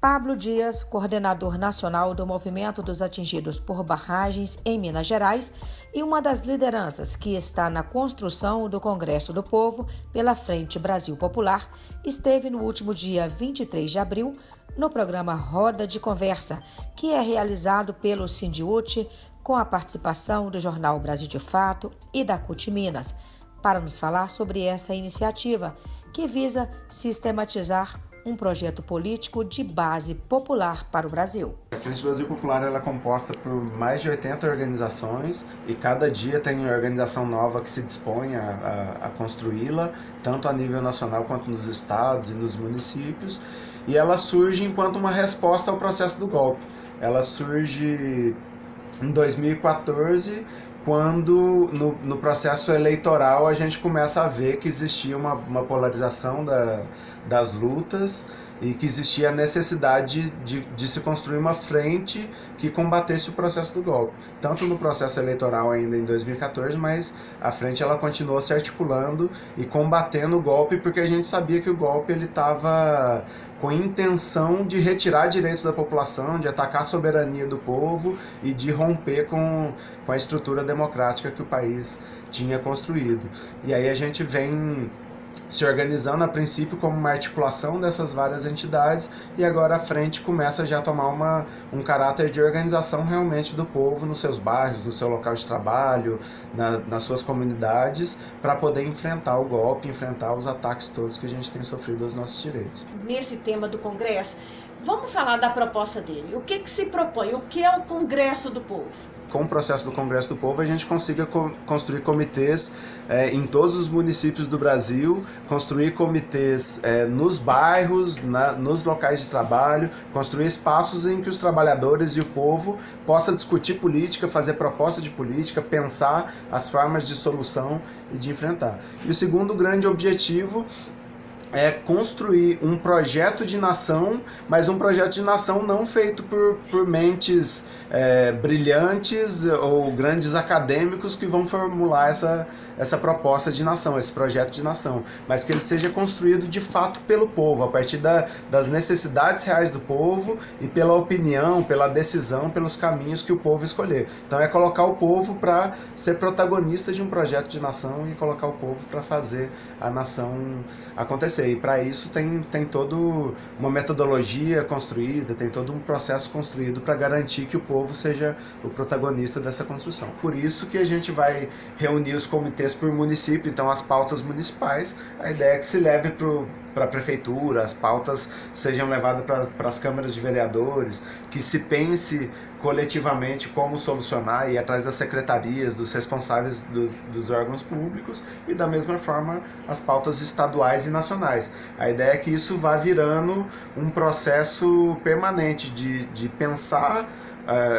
Pablo Dias, coordenador nacional do Movimento dos Atingidos por Barragens em Minas Gerais e uma das lideranças que está na construção do Congresso do Povo pela Frente Brasil Popular, esteve no último dia 23 de abril no programa Roda de Conversa, que é realizado pelo Sindiúti com a participação do jornal Brasil de Fato e da CUT Minas, para nos falar sobre essa iniciativa que visa sistematizar um projeto político de base popular para o Brasil. A Frente Brasil Popular ela é composta por mais de 80 organizações e cada dia tem uma organização nova que se dispõe a construí-la, tanto a nível nacional quanto nos estados e nos municípios, e ela surge enquanto uma resposta ao processo do golpe. Ela surge em 2014, quando no processo eleitoral a gente começa a ver que existia uma polarização das lutas e que existia a necessidade de se construir uma frente que combatesse o processo do golpe. Tanto no processo eleitoral ainda em 2014, mas a frente ela continuou se articulando e combatendo o golpe, porque a gente sabia que o golpe estava com intenção de retirar direitos da população, de atacar a soberania do povo e de romper com a estrutura democrática que o país tinha construído. E aí a gente vem se organizando a princípio como uma articulação dessas várias entidades, e agora a frente começa já a tomar um caráter de organização realmente do povo nos seus bairros, no seu local de trabalho, nas suas comunidades, para poder enfrentar o golpe, enfrentar os ataques todos que a gente tem sofrido aos nossos direitos. Nesse tema do Congresso, vamos falar da proposta dele. O que se propõe? O que é o Congresso do Povo? Com o processo do Congresso do Povo, a gente consiga construir comitês em todos os municípios do Brasil, construir comitês nos bairros, nos locais de trabalho, construir espaços em que os trabalhadores e o povo possam discutir política, fazer proposta de política, pensar as formas de solução e de enfrentar. E o segundo grande objetivo é construir um projeto de nação, mas um projeto de nação não feito por mentes brilhantes ou grandes acadêmicos que vão formular essa proposta de nação, esse projeto de nação, mas que ele seja construído de fato pelo povo, a partir das necessidades reais do povo e pela opinião, pela decisão, pelos caminhos que o povo escolher. Então é colocar o povo para ser protagonista de um projeto de nação e colocar o povo para fazer a nação acontecer. E para isso tem toda uma metodologia construída, tem todo um processo construído para garantir que o povo seja o protagonista dessa construção. Por isso que a gente vai reunir os comitês por município, então as pautas municipais, a ideia é que se leve para a prefeitura, as pautas sejam levadas para as câmaras de vereadores, que se pense coletivamente como solucionar e ir atrás das secretarias, dos responsáveis dos órgãos públicos, e da mesma forma as pautas estaduais e nacionais. A ideia é que isso vá virando um processo permanente de pensar,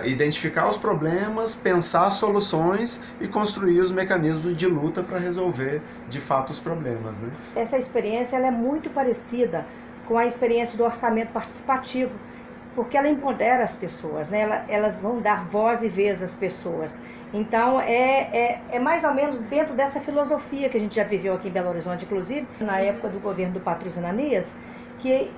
identificar os problemas, pensar soluções e construir os mecanismos de luta para resolver de fato os problemas, né? Essa experiência ela é muito parecida com a experiência do orçamento participativo, porque ela empodera as pessoas, né? Elas vão dar voz e vez às pessoas. Então é mais ou menos dentro dessa filosofia que a gente já viveu aqui em Belo Horizonte, inclusive na época do governo do Patrocínio Ananias, que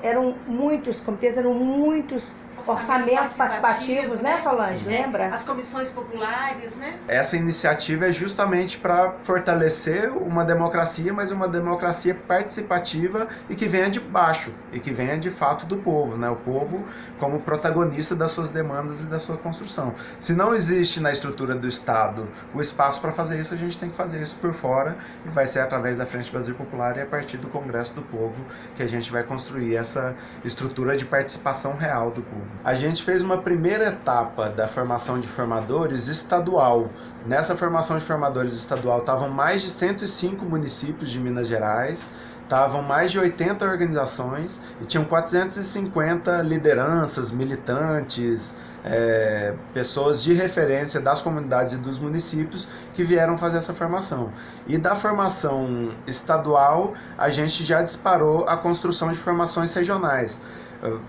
eram muitos comitês, eram muitos orçamentos participativos, né, Solange? Lembra? As comissões populares, né? Essa iniciativa é justamente para fortalecer uma democracia, mas uma democracia participativa e que venha de baixo, e que venha de fato do povo, né? O povo como protagonista das suas demandas e da sua construção. Se não existe na estrutura do Estado o espaço para fazer isso, a gente tem que fazer isso por fora, e vai ser através da Frente Brasil Popular e a partir do Congresso do Povo que a gente vai construir essa estrutura de participação real do povo. A gente fez uma primeira etapa da formação de formadores estadual. Nessa formação de formadores estadual estavam mais de 105 municípios de Minas Gerais, estavam mais de 80 organizações e tinham 450 lideranças, militantes, pessoas de referência das comunidades e dos municípios que vieram fazer essa formação. E da formação estadual, a gente já disparou a construção de formações regionais.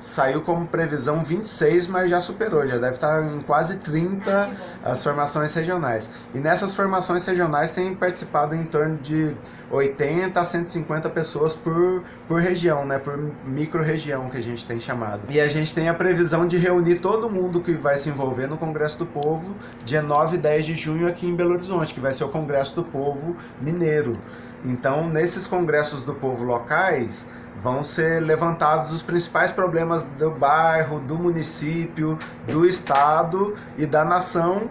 saiu como previsão 26, mas já superou, já deve estar em quase 30 as formações regionais. E nessas formações regionais tem participado em torno de 80 a 150 pessoas por região, né, por micro-região que a gente tem chamado. E a gente tem a previsão de reunir todo mundo que vai se envolver no Congresso do Povo, dia 9 e 10 de junho aqui em Belo Horizonte, que vai ser o Congresso do Povo Mineiro. Então, nesses Congressos do Povo locais, vão ser levantados os principais problemas do bairro, do município, do estado e da nação,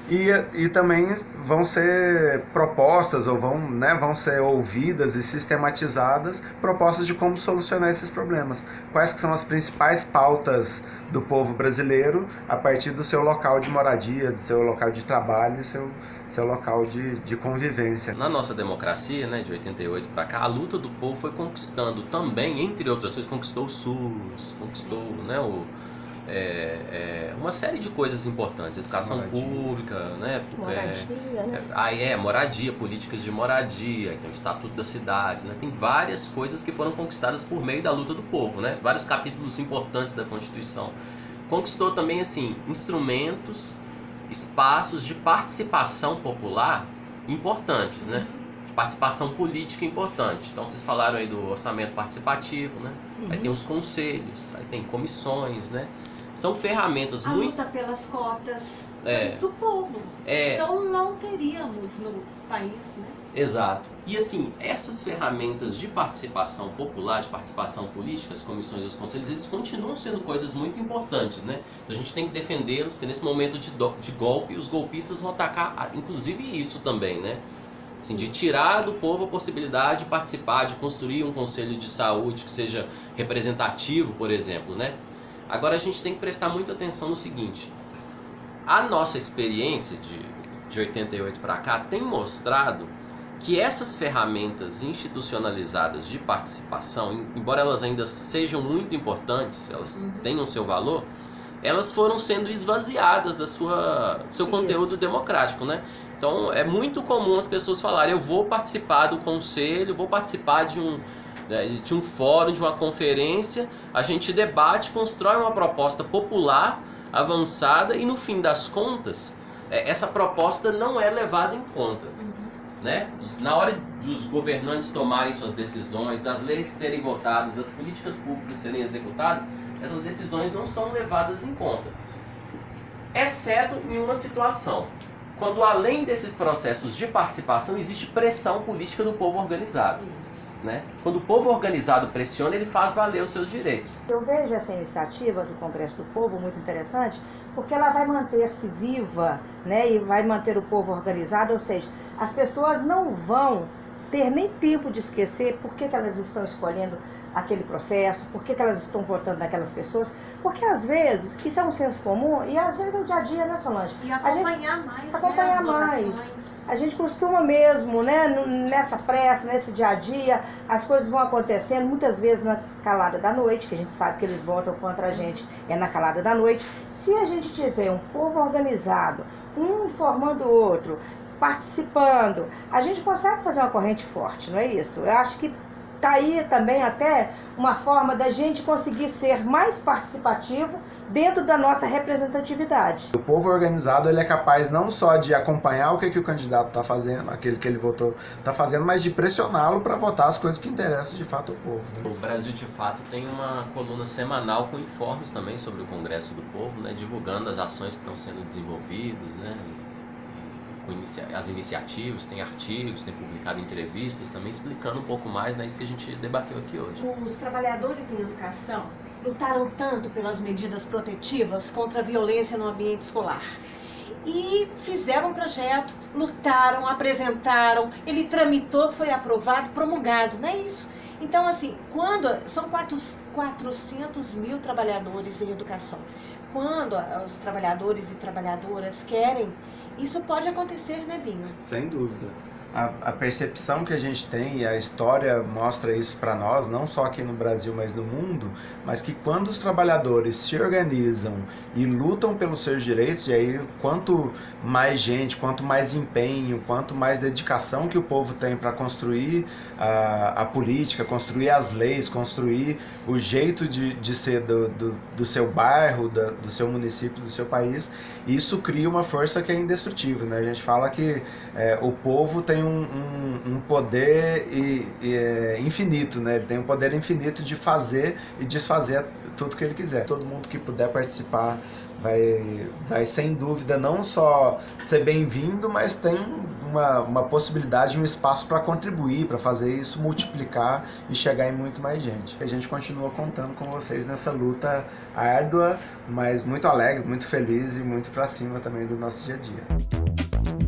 e também vão ser propostas ou vão ser ouvidas e sistematizadas propostas de como solucionar esses problemas. Quais que são as principais pautas do povo brasileiro a partir do seu local de moradia, do seu local de trabalho, seu local de convivência. Na nossa democracia, né, de 88 para cá, a luta do povo foi conquistando também, entre outras coisas, conquistou o SUS, conquistou, né, uma série de coisas importantes, educação pública, né, moradia, políticas de moradia, tem o Estatuto das Cidades, né, tem várias coisas que foram conquistadas por meio da luta do povo, né, vários capítulos importantes da Constituição. Conquistou também, assim, instrumentos, espaços de participação popular importantes, né, de participação política importante. Então vocês falaram aí do orçamento participativo, né, aí tem os conselhos, aí tem comissões, né. São ferramentas muito... A luta pelas cotas do povo. Então não teríamos no país, né? Exato. E assim, essas ferramentas de participação popular, de participação política, as comissões e os conselhos, eles continuam sendo coisas muito importantes, né? Então a gente tem que defendê-los, porque nesse momento de golpe, os golpistas vão atacar, inclusive isso também, né? Assim, de tirar do povo a possibilidade de participar, de construir um conselho de saúde que seja representativo, por exemplo, né? Agora a gente tem que prestar muita atenção no seguinte, a nossa experiência de 88 para cá tem mostrado que essas ferramentas institucionalizadas de participação, embora elas ainda sejam muito importantes, elas tenham seu valor, elas foram sendo esvaziadas do seu conteúdo democrático, né? Então é muito comum as pessoas falarem, eu vou participar do conselho, vou participar de um fórum, de uma conferência, a gente debate, constrói uma proposta popular, avançada, e no fim das contas, essa proposta não é levada em conta. Né? Na hora dos governantes tomarem suas decisões, das leis serem votadas, das políticas públicas serem executadas, essas decisões não são levadas em conta. Exceto em uma situação, quando além desses processos de participação existe pressão política do povo organizado. Né? Quando o povo organizado pressiona, ele faz valer os seus direitos. Eu vejo essa iniciativa do Congresso do Povo muito interessante, porque ela vai manter-se viva, né? E vai manter o povo organizado, ou seja, as pessoas não vão ter nem tempo de esquecer por que elas estão escolhendo aquele processo, por que elas estão votando naquelas pessoas, porque às vezes, isso é um senso comum, e às vezes é o dia a dia, né, Solange? E acompanhar mais. A gente costuma mesmo, né, nessa pressa, nesse dia a dia, as coisas vão acontecendo, muitas vezes na calada da noite, que a gente sabe que eles votam contra a gente, é na calada da noite. Se a gente tiver um povo organizado, um informando o outro, participando, a gente consegue fazer uma corrente forte, não é isso? Eu acho que tá aí também até uma forma da gente conseguir ser mais participativo dentro da nossa representatividade. O povo organizado, ele é capaz não só de acompanhar o que o candidato está fazendo, aquele que ele votou está fazendo, mas de pressioná-lo para votar as coisas que interessam de fato ao povo. Né? O Brasil de Fato tem uma coluna semanal com informes também sobre o Congresso do Povo, né, divulgando as ações que estão sendo desenvolvidas, né, as iniciativas, tem artigos, tem publicado entrevistas também explicando um pouco mais, né, isso que a gente debateu aqui hoje. Os trabalhadores em educação lutaram tanto pelas medidas protetivas contra a violência no ambiente escolar. E fizeram um projeto, lutaram, apresentaram, ele tramitou, foi aprovado, promulgado, não é isso? Então, assim, são 400 mil trabalhadores em educação. quando os trabalhadores e trabalhadoras querem, isso pode acontecer, né, Binho? Sem dúvida. A percepção que a gente tem, e a história mostra isso para nós, não só aqui no Brasil, mas no mundo, mas que quando os trabalhadores se organizam e lutam pelos seus direitos, e aí quanto mais gente, quanto mais empenho, quanto mais dedicação que o povo tem para construir a política, construir as leis, construir o jeito de ser do seu bairro, do seu município, do seu país, isso cria uma força que é indestrutível, né? A gente fala que o povo tem um poder infinito, né? Ele tem um poder infinito de fazer e desfazer tudo que ele quiser. Todo mundo que puder participar vai sem dúvida não só ser bem-vindo, mas tem uma possibilidade, um espaço para contribuir, para fazer isso multiplicar e chegar em muito mais gente. A gente continua contando com vocês nessa luta árdua, mas muito alegre, muito feliz e muito para cima também do nosso dia a dia.